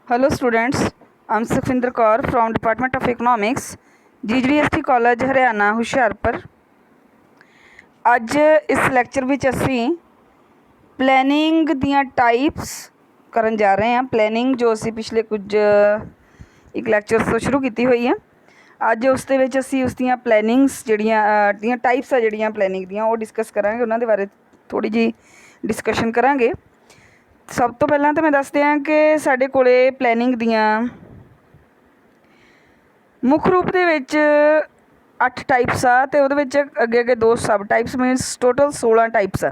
Hello students, I'm Sukhvinder Kaur from Department of Economics, GGVST College Haryana Hoshiarpur. ਅੱਜ ਇਸ lecture ਵਿੱਚ ਅਸੀਂ ਪਲੈਨਿੰਗ ਦੀਆਂ ਟਾਈਪਸ ਕਰਨ ਜਾ ਰਹੇ ਹਾਂ। ਪਲੈਨਿੰਗ ਜੋ ਅਸੀਂ ਪਿਛਲੇ ਕੁਝ ਇੱਕ ਲੈਕਚਰ ਤੋਂ ਸ਼ੁਰੂ ਕੀਤੀ ਹੋਈ ਹੈ, ਅੱਜ ਉਸ ਦੇ ਵਿੱਚ ਅਸੀਂ ਉਸ ਦੀਆਂ ਪਲੈਨਿੰਗਸ ਜਿਹੜੀਆਂ ਟਾਈਪਸ ਆ ਜਿਹੜੀਆਂ ਪਲੈਨਿੰਗ ਦੀਆਂ ਉਹ ਡਿਸਕਸ ਕਰਾਂਗੇ, ਉਹਨਾਂ ਦੇ ਬਾਰੇ ਥੋੜ੍ਹੀ ਜਿਹੀ ਡਿਸਕਸ਼ਨ ਕਰਾਂਗੇ। ਸਭ ਤੋਂ ਪਹਿਲਾਂ ਤਾਂ ਮੈਂ ਦੱਸਦੇ ਹਾਂ ਕਿ ਸਾਡੇ ਕੋਲੇ ਪਲੈਨਿੰਗ ਦੀਆਂ ਮੁੱਖ ਰੂਪ ਦੇ ਵਿੱਚ 8 ਟਾਈਪਸ ਆ ਅਤੇ ਉਹਦੇ ਵਿੱਚ ਅੱਗੇ 2 ਸਬ ਟਾਈਪਸ ਮੀਨਸ ਟੋਟਲ 16 ਟਾਈਪਸ ਆ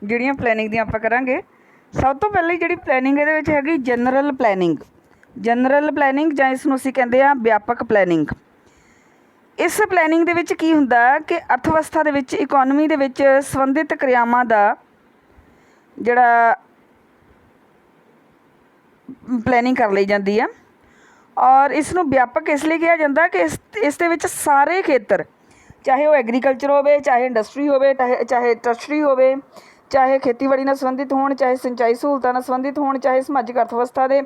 ਜਿਹੜੀਆਂ ਪਲੈਨਿੰਗ ਦੀਆਂ ਆਪਾਂ ਕਰਾਂਗੇ। ਸਭ ਤੋਂ ਪਹਿਲਾਂ ਜਿਹੜੀ ਪਲੈਨਿੰਗ ਇਹਦੇ ਵਿੱਚ ਹੈਗੀ ਜਨਰਲ ਪਲੈਨਿੰਗ। ਜਨਰਲ ਪਲੈਨਿੰਗ ਜਾਂ ਇਸ ਨੂੰ ਅਸੀਂ ਕਹਿੰਦੇ ਹਾਂ ਵਿਆਪਕ ਪਲੈਨਿੰਗ। ਇਸ ਪਲੈਨਿੰਗ ਦੇ ਵਿੱਚ ਕੀ ਹੁੰਦਾ ਕਿ ਅਰਥ ਵਿਵਸਥਾ ਦੇ ਵਿੱਚ, ਇਕੋਨਮੀ ਦੇ ਵਿੱਚ ਸੰਬੰਧਿਤ ਕਿਰਿਆਵਾਂ ਦਾ ਜਿਹੜਾ ਪਲੈਨਿੰਗ ਕਰ ਲਈ ਜਾਂਦੀ ਆ। ਔਰ ਇਸ ਨੂੰ ਵਿਆਪਕ ਇਸ ਲਈ ਕਿਹਾ ਜਾਂਦਾ ਕਿ ਇਸ ਦੇ ਵਿੱਚ ਸਾਰੇ ਖੇਤਰ, ਚਾਹੇ ਉਹ ਐਗਰੀਕਲਚਰ ਹੋਵੇ, ਚਾਹੇ ਇੰਡਸਟਰੀ ਹੋਵੇ, ਚਾਹੇ ਟਰਸ਼ਰੀ ਹੋਵੇ, ਚਾਹੇ ਖੇਤੀਬਾੜੀ ਨਾਲ ਸੰਬੰਧਿਤ ਹੋਣ, ਚਾਹੇ ਸਿੰਚਾਈ ਸਹੂਲਤਾਂ ਨਾਲ ਸੰਬੰਧਿਤ ਹੋਣ, ਚਾਹੇ ਸਮਾਜਿਕ ਅਰਥ ਵਿਵਸਥਾ ਦੇ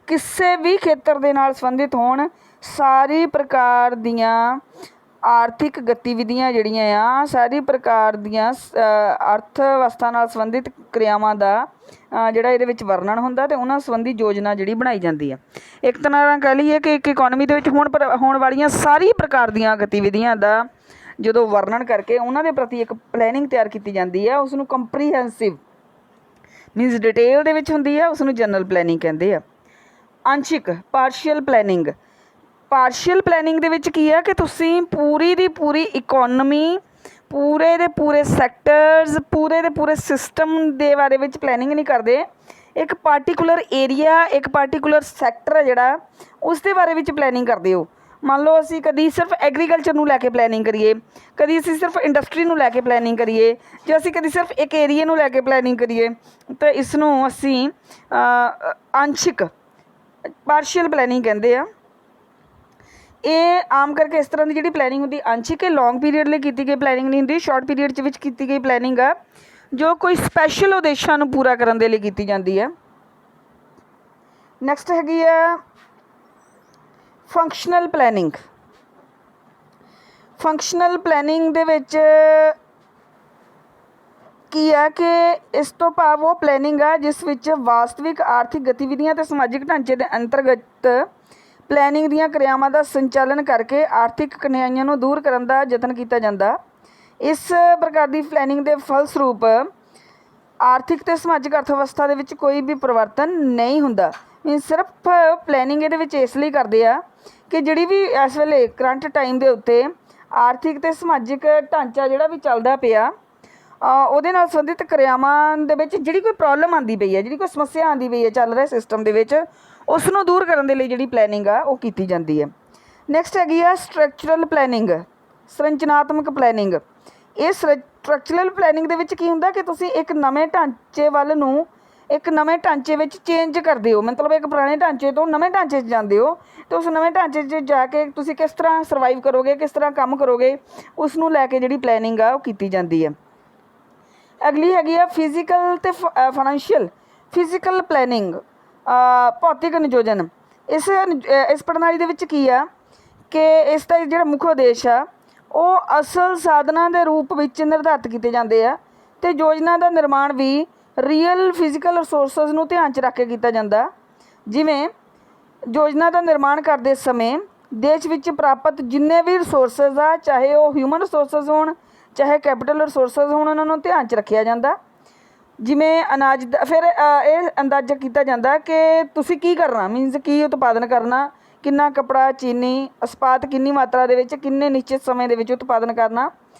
ਕਿਸੇ ਵੀ ਖੇਤਰ ਦੇ ਨਾਲ ਸੰਬੰਧਿਤ ਹੋਣ, ਸਾਰੀ ਪ੍ਰਕਾਰ ਦੀਆਂ ਆਰਥਿਕ ਗਤੀਵਿਧੀਆਂ ਜਿਹੜੀਆਂ ਆ, ਸਾਰੀ ਪ੍ਰਕਾਰ ਦੀਆਂ ਅਰਥ ਵਿਵਸਥਾ ਨਾਲ ਸੰਬੰਧਿਤ ਕਿਰਿਆਵਾਂ ਦਾ ਜਿਹੜਾ ਇਹਦੇ ਵਿੱਚ ਵਰਣਨ ਹੁੰਦਾ ਅਤੇ ਉਹਨਾਂ ਸੰਬੰਧੀ ਯੋਜਨਾ ਜਿਹੜੀ ਬਣਾਈ ਜਾਂਦੀ ਆ। ਇੱਕ ਤਰ੍ਹਾਂ ਨਾਲ ਕਹਿ ਲਈਏ ਕਿ ਇੱਕ ਇਕੋਨਮੀ ਦੇ ਵਿੱਚ ਹੋਣ ਵਾਲੀਆਂ ਸਾਰੀ ਪ੍ਰਕਾਰ ਦੀਆਂ ਗਤੀਵਿਧੀਆਂ ਦਾ ਜਦੋਂ ਵਰਣਨ ਕਰਕੇ ਉਹਨਾਂ ਦੇ ਪ੍ਰਤੀ ਇੱਕ ਪਲੈਨਿੰਗ ਤਿਆਰ ਕੀਤੀ ਜਾਂਦੀ ਹੈ, ਉਸ ਨੂੰ ਕੰਪਰੀਹੈਂਸਿਵ ਮੀਨਸ ਡਿਟੇਲ ਦੇ ਵਿੱਚ ਹੁੰਦੀ ਹੈ, ਉਸ ਨੂੰ ਜਨਰਲ ਪਲੈਨਿੰਗ ਕਹਿੰਦੇ ਆ। ਅੰਸ਼ਿਕ ਪਾਰਸ਼ੀਅਲ ਪਲੈਨਿੰਗ। ਪਾਰਸ਼ੀਅਲ ਪਲੈਨਿੰਗ ਦੇ ਵਿੱਚ ਕੀ ਹੈ ਕਿ ਤੁਸੀਂ ਪੂਰੀ ਦੀ ਪੂਰੀ ਇਕੋਨਮੀ, ਪੂਰੇ ਦੇ ਪੂਰੇ ਸੈਕਟਰਸ, ਪੂਰੇ ਦੇ ਪੂਰੇ ਸਿਸਟਮ ਦੇ ਬਾਰੇ ਵਿੱਚ ਪਲੈਨਿੰਗ ਨਹੀਂ ਕਰਦੇ। ਇੱਕ ਪਾਰਟੀਕੂਲਰ ਏਰੀਆ, ਇੱਕ ਪਾਰਟੀਕੂਲਰ ਸੈਕਟਰ ਹੈ ਜਿਹੜਾ, ਉਸ ਦੇ ਬਾਰੇ ਵਿੱਚ ਪਲੈਨਿੰਗ ਕਰਦੇ ਹੋ। ਮੰਨ ਲਓ ਅਸੀਂ ਕਦੀ ਸਿਰਫ ਐਗਰੀਕਲਚਰ ਨੂੰ ਲੈ ਕੇ ਪਲੈਨਿੰਗ ਕਰੀਏ, ਕਦੀ ਅਸੀਂ ਸਿਰਫ ਇੰਡਸਟਰੀ ਨੂੰ ਲੈ ਕੇ ਪਲੈਨਿੰਗ ਕਰੀਏ, ਜੇ ਅਸੀਂ ਕਦੀ ਸਿਰਫ ਇੱਕ ਏਰੀਏ ਨੂੰ ਲੈ ਕੇ ਪਲੈਨਿੰਗ ਕਰੀਏ ਤਾਂ ਇਸ ਨੂੰ ਅਸੀਂ ਅੰਸ਼ਿਕ ਪਾਰਸ਼ੀਅਲ ਪਲੈਨਿੰਗ ਕਹਿੰਦੇ ਆ। ਇਹ ਆਮ ਕਰਕੇ ਇਸ ਤਰ੍ਹਾਂ ਦੀ ਜਿਹੜੀ ਪਲੈਨਿੰਗ ਹੁੰਦੀ ਅੰਸ਼ਿਕ, ਇਹ ਲੌਂਗ ਪੀਰੀਅਡ ਲਈ ਕੀਤੀ ਗਈ ਪਲੈਨਿੰਗ ਨਹੀਂ ਹੁੰਦੀ, ਸ਼ਾਰਟ ਪੀਰੀਅਡ 'ਚ ਵਿੱਚ ਕੀਤੀ ਗਈ ਪਲੈਨਿੰਗ ਆ ਜੋ ਕੋਈ ਸਪੈਸ਼ਲ ਉਦੇਸ਼ਾਂ ਨੂੰ ਪੂਰਾ ਕਰਨ ਦੇ ਲਈ ਕੀਤੀ ਜਾਂਦੀ ਹੈ। ਨੈਕਸਟ ਹੈਗੀ ਆ ਫੰਕਸ਼ਨਲ ਪਲੈਨਿੰਗ। ਫੰਕਸ਼ਨਲ ਪਲੈਨਿੰਗ ਦੇ ਵਿੱਚ ਕੀ ਆ ਕਿ ਇਸ ਤੋਂ ਭਾਵ ਉਹ ਪਲੈਨਿੰਗ ਆ ਜਿਸ ਵਿੱਚ ਵਾਸਤਵਿਕ ਆਰਥਿਕ ਗਤੀਵਿਧੀਆਂ ਅਤੇ ਸਮਾਜਿਕ ਢਾਂਚੇ ਦੇ ਅੰਤਰਗਤ ਪਲੈਨਿੰਗ ਦੀਆਂ ਕਿਰਿਆਵਾਂ ਦਾ ਸੰਚਾਲਨ ਕਰਕੇ ਆਰਥਿਕ ਕਠਿਨਾਈਆਂ ਨੂੰ ਦੂਰ ਕਰਨ ਦਾ ਯਤਨ ਕੀਤਾ ਜਾਂਦਾ। ਇਸ ਪ੍ਰਕਾਰ ਦੀ ਪਲੈਨਿੰਗ ਦੇ ਫਲਸਰੂਪ ਆਰਥਿਕ ਅਤੇ ਸਮਾਜਿਕ ਅਰਥ ਵਿਵਸਥਾ ਦੇ ਵਿੱਚ ਕੋਈ ਵੀ ਪਰਿਵਰਤਨ ਨਹੀਂ ਹੁੰਦਾ। ਮੀਨਸ ਸਿਰਫ ਪਲੈਨਿੰਗ ਇਹਦੇ ਵਿੱਚ ਇਸ ਲਈ ਕਰਦੇ ਆ ਕਿ ਜਿਹੜੀ ਵੀ ਇਸ ਵੇਲੇ ਕਰੰਟ ਟਾਈਮ ਦੇ ਉੱਤੇ ਆਰਥਿਕ ਅਤੇ ਸਮਾਜਿਕ ਢਾਂਚਾ ਜਿਹੜਾ ਵੀ ਚੱਲਦਾ ਪਿਆ, ਉਹਦੇ ਨਾਲ ਸੰਬੰਧਿਤ ਕਿਰਿਆਵਾਂ ਦੇ ਵਿੱਚ ਜਿਹੜੀ ਕੋਈ ਪ੍ਰੋਬਲਮ ਆਉਂਦੀ ਪਈ ਹੈ, ਜਿਹੜੀ ਕੋਈ ਸਮੱਸਿਆ ਆਉਂਦੀ ਪਈ ਹੈ ਚੱਲ ਰਿਹਾ ਸਿਸਟਮ ਦੇ ਵਿੱਚ, ਉਸ ਨੂੰ ਦੂਰ ਕਰਨ ਦੇ ਲਈ ਜਿਹੜੀ ਪਲੈਨਿੰਗ ਆ ਉਹ ਕੀਤੀ ਜਾਂਦੀ ਹੈ। ਨੈਕਸਟ ਹੈਗੀ ਆ ਸਟਰਕਚਰਲ ਪਲੈਨਿੰਗ, ਸੰਰਚਨਾਤਮਕ ਪਲੈਨਿੰਗ। ਇਹ ਸਟਰਕਚਰਲ ਪਲੈਨਿੰਗ ਦੇ ਵਿੱਚ ਕੀ ਹੁੰਦਾ ਕਿ ਤੁਸੀਂ ਇੱਕ ਨਵੇਂ ਢਾਂਚੇ ਵੱਲ ਨੂੰ, ਇੱਕ ਨਵੇਂ ਢਾਂਚੇ ਵਿੱਚ ਚੇਂਜ ਕਰਦੇ ਹੋ, ਮਤਲਬ ਇੱਕ ਪੁਰਾਣੇ ਢਾਂਚੇ ਤੋਂ ਨਵੇਂ ਢਾਂਚੇ 'ਚ ਜਾਂਦੇ ਹੋ ਅਤੇ ਉਸ ਨਵੇਂ ਢਾਂਚੇ 'ਚ ਜਾ ਕੇ ਤੁਸੀਂ ਕਿਸ ਤਰ੍ਹਾਂ ਸਰਵਾਈਵ ਕਰੋਗੇ, ਕਿਸ ਤਰ੍ਹਾਂ ਕੰਮ ਕਰੋਗੇ, ਉਸ ਨੂੰ ਲੈ ਕੇ ਜਿਹੜੀ ਪਲੈਨਿੰਗ ਆ ਉਹ ਕੀਤੀ ਜਾਂਦੀ ਹੈ। ਅਗਲੀ ਹੈਗੀ ਆ ਫਿਜ਼ੀਕਲ ਅਤੇ ਫਾਈਨੈਂਸ਼ੀਅਲ। ਫਿਜ਼ੀਕਲ ਪਲੈਨਿੰਗ, ਭੌਤਿਕ ਨਿਯੋਜਨ। ਇਸ ਪ੍ਰਣਾਲੀ ਦੇ ਵਿੱਚ ਕੀ ਆ ਕਿ ਇਸ ਦਾ ਜਿਹੜਾ ਮੁੱਖ ਉਦੇਸ਼ ਆ ਉਹ ਅਸਲ ਸਾਧਨਾਂ ਦੇ ਰੂਪ ਵਿੱਚ ਨਿਰਧਾਰਿਤ ਕੀਤੇ ਜਾਂਦੇ ਆ ਅਤੇ ਯੋਜਨਾ ਦਾ ਨਿਰਮਾਣ ਵੀ ਰੀਅਲ ਫਿਜ਼ੀਕਲ ਰਿਸੋਰਸਿਸ ਨੂੰ ਧਿਆਨ 'ਚ ਰੱਖ ਕੇ ਕੀਤਾ ਜਾਂਦਾ। ਜਿਵੇਂ ਯੋਜਨਾ ਦਾ ਨਿਰਮਾਣ ਕਰਦੇ ਸਮੇਂ ਦੇਸ਼ ਵਿੱਚ ਪ੍ਰਾਪਤ ਜਿੰਨੇ ਵੀ ਰਿਸੋਰਸਿਸ ਆ, ਚਾਹੇ ਉਹ ਹਿਊਮਨ ਰਿਸੋਰਸਿਸ ਹੋਣ, ਚਾਹੇ ਕੈਪੀਟਲ ਰਿਸੋਰਸਿਸ ਹੋਣ, ਉਹਨਾਂ ਨੂੰ ਧਿਆਨ 'ਚ ਰੱਖਿਆ ਜਾਂਦਾ। ਜਿਵੇਂ ਅਨਾਜ ਦਾ ਫਿਰ ਇਹ ਅੰਦਾਜ਼ਾ ਕੀਤਾ ਜਾਂਦਾ ਕਿ ਤੁਸੀਂ ਕੀ ਕਰਨਾ, ਮੀਨਸ ਕੀ ਉਤਪਾਦਨ ਕਰਨਾ, ਕਿੰਨਾ ਕੱਪੜਾ, ਚੀਨੀ, ਇਸਪਾਤ ਕਿੰਨੀ ਮਾਤਰਾ ਦੇ ਵਿੱਚ, ਕਿੰਨੇ ਨਿਸ਼ਚਿਤ ਸਮੇਂ ਦੇ ਵਿੱਚ ਉਤਪਾਦਨ ਕਰਨਾ,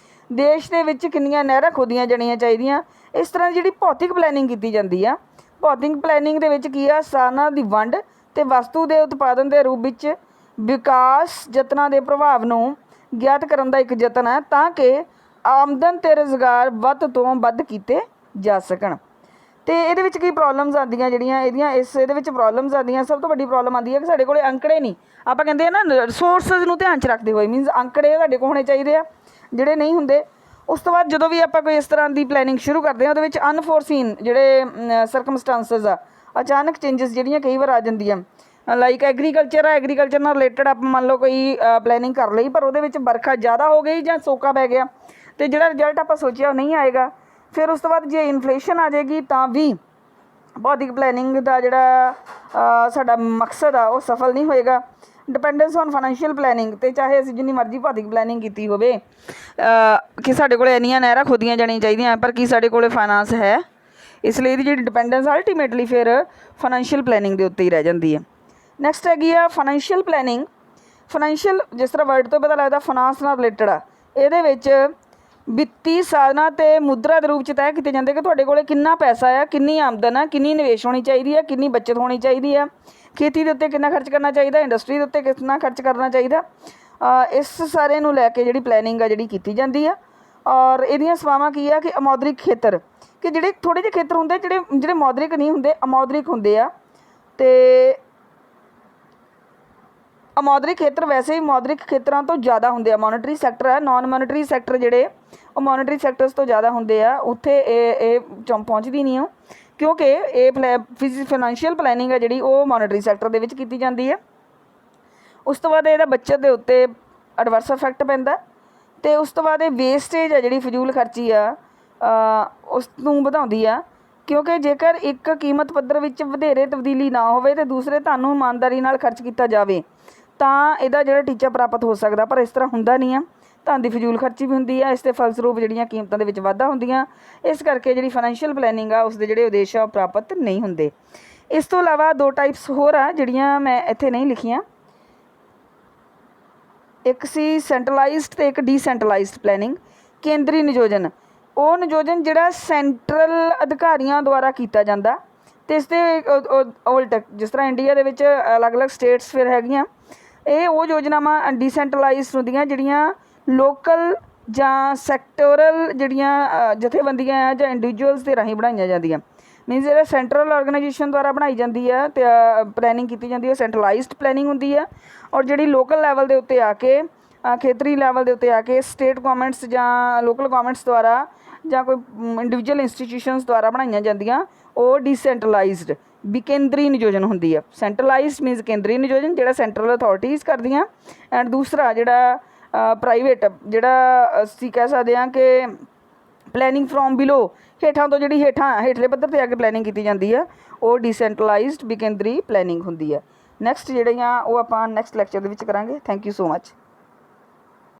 ਦੇਸ਼ ਦੇ ਵਿੱਚ ਕਿੰਨੀਆਂ ਨਹਿਰਾਂ ਖੋਦੀਆਂ ਜਾਣੀਆਂ ਚਾਹੀਦੀਆਂ। ਇਸ ਤਰ੍ਹਾਂ ਦੀ ਜਿਹੜੀ ਭੌਤਿਕ ਪਲੈਨਿੰਗ ਕੀਤੀ ਜਾਂਦੀ ਆ। ਭੌਤਿਕ ਪਲੈਨਿੰਗ ਦੇ ਵਿੱਚ ਕੀ ਆ, ਸਾਧਨਾਂ ਦੀ ਵੰਡ ਅਤੇ ਵਸਤੂ ਦੇ ਉਤਪਾਦਨ ਦੇ ਰੂਪ ਵਿੱਚ ਵਿਕਾਸ ਯਤਨਾਂ ਦੇ ਪ੍ਰਭਾਵ ਨੂੰ ਗਿਆਤ ਕਰਨ ਦਾ ਇੱਕ ਯਤਨ ਹੈ ਤਾਂ ਕਿ ਆਮਦਨ ਅਤੇ ਰੁਜ਼ਗਾਰ ਵੱਧ ਤੋਂ ਵੱਧ ਕੀਤੇ ਜਾ ਸਕਣ। ਅਤੇ ਇਹਦੇ ਵਿੱਚ ਕੀ ਪ੍ਰੋਬਲਮਸ ਆਉਂਦੀਆਂ ਜਿਹੜੀਆਂ ਇਹਦੇ ਵਿੱਚ ਪ੍ਰੋਬਲਮਸ ਆਉਂਦੀਆਂ, ਸਭ ਤੋਂ ਵੱਡੀ ਪ੍ਰੋਬਲਮ ਆਉਂਦੀ ਹੈ ਕਿ ਸਾਡੇ ਕੋਲ ਅੰਕੜੇ ਨਹੀਂ। ਆਪਾਂ ਕਹਿੰਦੇ ਆ ਨਾ ਰਿਸੋਰਸਿਸ ਨੂੰ ਧਿਆਨ 'ਚ ਰੱਖਦੇ ਹੋਏ, ਮੀਨਸ ਅੰਕੜੇ ਸਾਡੇ ਕੋਲ ਹੋਣੇ ਚਾਹੀਦੇ ਆ, ਜਿਹੜੇ ਨਹੀਂ ਹੁੰਦੇ। ਉਸ ਤੋਂ ਬਾਅਦ ਜਦੋਂ ਵੀ ਆਪਾਂ ਕੋਈ ਇਸ ਤਰ੍ਹਾਂ ਦੀ ਪਲੈਨਿੰਗ ਸ਼ੁਰੂ ਕਰਦੇ ਹਾਂ ਉਹਦੇ ਵਿੱਚ ਅਨਫੋਰਸੀਨ ਜਿਹੜੇ ਸਰਕਮਸਟਾਂਸਿਸ ਆ, ਅਚਾਨਕ ਚੇਂਜਸ ਜਿਹੜੀਆਂ ਕਈ ਵਾਰ ਆ ਜਾਂਦੀਆਂ, ਲਾਈਕ ਐਗਰੀਕਲਚਰ ਆ, ਐਗਰੀਕਲਚਰ ਨਾਲ ਰਿਲੇਟਡ ਆਪਾਂ ਮੰਨ ਲਓ ਕੋਈ ਪਲੈਨਿੰਗ ਕਰ ਲਈ ਪਰ ਉਹਦੇ ਵਿੱਚ ਵਰਖਾ ਜ਼ਿਆਦਾ ਹੋ ਗਈ ਜਾਂ ਸੋਕਾ ਪੈ ਗਿਆ ਅਤੇ ਜਿਹੜਾ ਰਿਜ਼ਲਟ ਆਪਾਂ ਸੋਚਿਆ ਉਹ ਨਹੀਂ ਆਏਗਾ। ਫਿਰ ਉਸ ਤੋਂ ਬਾਅਦ ਜੇ ਇਨਫਲੇਸ਼ਨ ਆ ਜਾਏਗੀ ਤਾਂ ਵੀ ਭੌਤਿਕ ਪਲੈਨਿੰਗ ਦਾ ਜਿਹੜਾ ਸਾਡਾ ਮਕਸਦ ਆ ਉਹ ਸਫਲ ਨਹੀਂ ਹੋਏਗਾ। ਡਿਪੈਂਡੈਂਸ ਔਨ ਫਾਈਨੈਂਸ਼ੀਅਲ ਪਲੈਨਿੰਗ, ਅਤੇ ਚਾਹੇ ਅਸੀਂ ਜਿੰਨੀ ਮਰਜ਼ੀ ਭੌਤਿਕ ਪਲੈਨਿੰਗ ਕੀਤੀ ਹੋਵੇ ਕਿ ਸਾਡੇ ਕੋਲ ਇੰਨੀਆਂ ਨਹਿਰਾਂ ਖੋਦੀਆਂ ਜਾਣੀਆਂ ਚਾਹੀਦੀਆਂ ਪਰ ਕੀ ਸਾਡੇ ਕੋਲ ਫਾਈਨਾਂਸ ਹੈ, ਇਸ ਲਈ ਇਹਦੀ ਜਿਹੜੀ ਡਿਪੈਂਡੈਂਸ ਅਲਟੀਮੇਟਲੀ ਫਿਰ ਫਾਈਨੈਂਸ਼ੀਅਲ ਪਲੈਨਿੰਗ ਦੇ ਉੱਤੇ ਹੀ ਰਹਿ ਜਾਂਦੀ ਹੈ। ਨੈਕਸਟ ਹੈਗੀ ਆ ਫਾਈਨੈਂਸ਼ੀਅਲ ਪਲੈਨਿੰਗ। ਫਾਈਨੈਂਸ਼ੀਅਲ ਜਿਸ ਤਰ੍ਹਾਂ ਵਰਡ ਤੋਂ ਪਤਾ ਲੱਗਦਾ ਫਾਈਨਾਂਸ ਨਾਲ ਰਿਲੇਟਡ ਆ, ਇਹਦੇ ਵਿੱਚ ਵਿੱਤੀ ਸਾਧਨਾਂ ਅਤੇ ਮੁਦਰਾ ਦੇ ਰੂਪ 'ਚ ਤੈਅ ਕੀਤੇ ਜਾਂਦੇ ਕਿ ਤੁਹਾਡੇ ਕੋਲ ਕਿੰਨਾ ਪੈਸਾ ਆ, ਕਿੰਨੀ ਆਮਦਨ ਆ, ਕਿੰਨੀ ਨਿਵੇਸ਼ ਹੋਣੀ ਚਾਹੀਦੀ ਹੈ, ਕਿੰਨੀ ਬੱਚਤ ਹੋਣੀ ਚਾਹੀਦੀ ਆ, ਖੇਤੀ ਦੇ ਉੱਤੇ ਕਿੰਨਾ ਖਰਚ ਕਰਨਾ ਚਾਹੀਦਾ, ਇੰਡਸਟਰੀ ਦੇ ਉੱਤੇ ਕਿੰਨਾ ਖਰਚ ਕਰਨਾ ਚਾਹੀਦਾ। ਇਸ ਸਾਰੇ ਨੂੰ ਲੈ ਕੇ ਜਿਹੜੀ ਪਲੈਨਿੰਗ ਆ ਜਿਹੜੀ ਕੀਤੀ ਜਾਂਦੀ ਆ। ਔਰ ਇਹਦੀਆਂ ਸੇਵਾਵਾਂ ਕੀ ਆ ਕਿ ਅਮੌਦਰਿਕ ਖੇਤਰ, ਕਿ ਜਿਹੜੇ ਥੋੜ੍ਹੇ ਜਿਹੇ ਖੇਤਰ ਹੁੰਦੇ ਜਿਹੜੇ ਮੌਦਰਿਕ ਨਹੀਂ ਹੁੰਦੇ, ਅਮੌਦਰਿਕ ਹੁੰਦੇ ਆ। ਅਤੇ ਅਮੌਦਰਿਕ ਖੇਤਰ ਵੈਸੇ ਹੀ ਮੌਦਰਿਕ ਖੇਤਰਾਂ ਤੋਂ ਜ਼ਿਆਦਾ ਹੁੰਦੇ ਆ। ਮੋਨਿਟਰੀ ਸੈਕਟਰ ਹੈ, ਨਾਨ ਮੋਨਿਟਰੀ ਸੈਕਟਰ ਜਿਹੜੇ ਉਹ ਮੋਨਿਟਰੀ ਸੈਕਟਰਸ ਤੋਂ ਜ਼ਿਆਦਾ ਹੁੰਦੇ ਆ, ਉੱਥੇ ਇਹ ਪਹੁੰਚਦੀ ਨਹੀਂ ਆ ਕਿਉਂਕਿ ਇਹ ਫਾਈਨੈਂਸ਼ੀਅਲ ਪਲੈਨਿੰਗ ਹੈ ਜਿਹੜੀ ਉਹ ਮੋਨਿਟਰੀ ਸੈਕਟਰ ਦੇ ਵਿੱਚ ਕੀਤੀ ਜਾਂਦੀ ਹੈ। ਉਸ ਤੋਂ ਬਾਅਦ ਇਹਦਾ ਬੱਚਤ ਦੇ ਉੱਤੇ ਐਡਵਰਸ ਇਫੈਕਟ ਪੈਂਦਾ ਅਤੇ ਉਸ ਤੋਂ ਬਾਅਦ ਇਹ ਵੇਸਟੇਜ ਹੈ ਜਿਹੜੀ ਫਜ਼ੂਲ ਖਰਚੀ ਆ ਉਸ ਨੂੰ ਵਧਾਉਂਦੀ ਆ ਕਿਉਂਕਿ ਜੇਕਰ ਇੱਕ ਕੀਮਤ ਪੱਧਰ ਵਿੱਚ ਵਧੇਰੇ ਤਬਦੀਲੀ ਨਾ ਹੋਵੇ ਅਤੇ ਦੂਸਰੇ ਧਨ ਨੂੰ ਇਮਾਨਦਾਰੀ ਨਾਲ ਖਰਚ ਕੀਤਾ ਜਾਵੇ ਤਾਂ ਇਹਦਾ ਜਿਹੜਾ ਟੀਚਾ ਪ੍ਰਾਪਤ ਹੋ ਸਕਦਾ, ਪਰ ਇਸ ਤਰ੍ਹਾਂ ਹੁੰਦਾ ਨਹੀਂ ਆ। ਧਨ ਦੀ ਫਜ਼ੂਲ ਖਰਚੀ ਵੀ ਹੁੰਦੀ ਆ, ਇਸ ਦੇ ਫਲਸਰੂਪ ਜਿਹੜੀਆਂ ਕੀਮਤਾਂ ਦੇ ਵਿੱਚ ਵਾਧਾ ਹੁੰਦੀਆਂ, ਇਸ ਕਰਕੇ ਜਿਹੜੀ ਫਾਈਨੈਂਸ਼ੀਅਲ ਪਲੈਨਿੰਗ ਆ ਉਸਦੇ ਜਿਹੜੇ ਉਦੇਸ਼ ਆ ਉਹ ਪ੍ਰਾਪਤ ਨਹੀਂ ਹੁੰਦੇ। ਇਸ ਤੋਂ ਇਲਾਵਾ 2 ਟਾਈਪਸ ਹੋਰ ਆ ਜਿਹੜੀਆਂ ਮੈਂ ਇੱਥੇ ਨਹੀਂ ਲਿਖੀਆਂ, ਇੱਕ ਸੀ ਸੈਂਟਰਲਾਈਜ਼ਡ ਅਤੇ ਇੱਕ ਡੀਸੈਂਟਰਲਾਈਜ਼ਡ ਪਲੈਨਿੰਗ। ਕੇਂਦਰੀ ਨਿਯੋਜਨ, ਉਹ ਨਿਯੋਜਨ ਜਿਹੜਾ ਸੈਂਟਰਲ ਅਧਿਕਾਰੀਆਂ ਦੁਆਰਾ ਕੀਤਾ ਜਾਂਦਾ ਅਤੇ ਇਸ ਦੇ ਉਲਟ ਜਿਸ ਤਰ੍ਹਾਂ ਇੰਡੀਆ ਦੇ ਵਿੱਚ ਅਲੱਗ-ਅਲੱਗ ਸਟੇਟਸ ਫਿਰ ਹੈਗੀਆਂ, ਇਹ ਉਹ ਯੋਜਨਾਵਾਂ ਡੀਸੈਂਟਰਲਾਈਜ਼ਡ ਹੁੰਦੀਆਂ ਜਿਹੜੀਆਂ ਲੋਕਲ ਜਾਂ ਸੈਕਟੋਰਲ ਜਿਹੜੀਆਂ ਜਥੇਬੰਦੀਆਂ ਆ ਜਾਂ ਇੰਡੀਵਿਜੂਅਲਸ ਦੇ ਰਾਹੀਂ ਬਣਾਈਆਂ ਜਾਂਦੀਆਂ। ਮੀਨਸ ਜਿਹੜਾ ਸੈਂਟਰਲ ਔਰਗਨਾਈਜੇਸ਼ਨ ਦੁਆਰਾ ਬਣਾਈ ਜਾਂਦੀ ਆ ਅਤੇ ਪਲੈਨਿੰਗ ਕੀਤੀ ਜਾਂਦੀ ਹੈ ਉਹ ਸੈਂਟਰਲਾਈਜ਼ਡ ਪਲੈਨਿੰਗ ਹੁੰਦੀ ਆ। ਔਰ ਜਿਹੜੀ ਲੋਕਲ ਲੈਵਲ ਦੇ ਉੱਤੇ ਆ ਕੇ ਖੇਤਰੀ ਲੈਵਲ ਦੇ ਉੱਤੇ ਆ ਕੇ ਸਟੇਟ ਗੌਰਮੈਂਟਸ ਜਾਂ ਲੋਕਲ ਗੌਰਮੈਂਟਸ ਦੁਆਰਾ ਜਾਂ ਕੋਈ ਇੰਡੀਵਿਜੂਅਲ ਇੰਸਟੀਟਿਊਸ਼ਨਸ ਦੁਆਰਾ ਬਣਾਈਆਂ ਜਾਂਦੀਆਂ ਉਹ ਡੀਸੈਂਟਰਲਾਈਜ਼ਡ ਵਿਕੇਂਦਰੀ ਨਿਯੋਜਨ ਹੁੰਦੀ ਆ। ਸੈਂਟਰਲਾਈਜ਼ਡ ਮੀਨਸ ਕੇਂਦਰੀ ਨਿਯੋਜਨ ਜਿਹੜਾ ਸੈਂਟਰਲ ਅਥਾਰਟੀਜ਼ ਕਰਦੀਆਂ, ਐਂਡ ਦੂਸਰਾ ਜਿਹੜਾ ਪ੍ਰਾਈਵੇਟ ਜਿਹੜਾ ਅਸੀਂ ਕਹਿ ਸਕਦੇ ਹਾਂ ਕਿ ਪਲੈਨਿੰਗ ਫਰੋਮ ਬਿਲੋ, ਹੇਠਾਂ ਤੋਂ ਜਿਹੜੀ ਹੇਠਲੇ ਪੱਧਰ 'ਤੇ ਆ ਕੇ ਪਲੈਨਿੰਗ ਕੀਤੀ ਜਾਂਦੀ ਆ ਉਹ ਡੀਸੈਂਟਰਲਾਈਜ਼ਡ ਵਿਕੇਂਦਰੀ ਪਲੈਨਿੰਗ ਹੁੰਦੀ ਹੈ। ਨੈਕਸਟ ਜਿਹੜੀਆਂ ਉਹ ਆਪਾਂ ਨੈਕਸਟ ਲੈਕਚਰ ਦੇ ਵਿੱਚ ਕਰਾਂਗੇ। Thank you so much.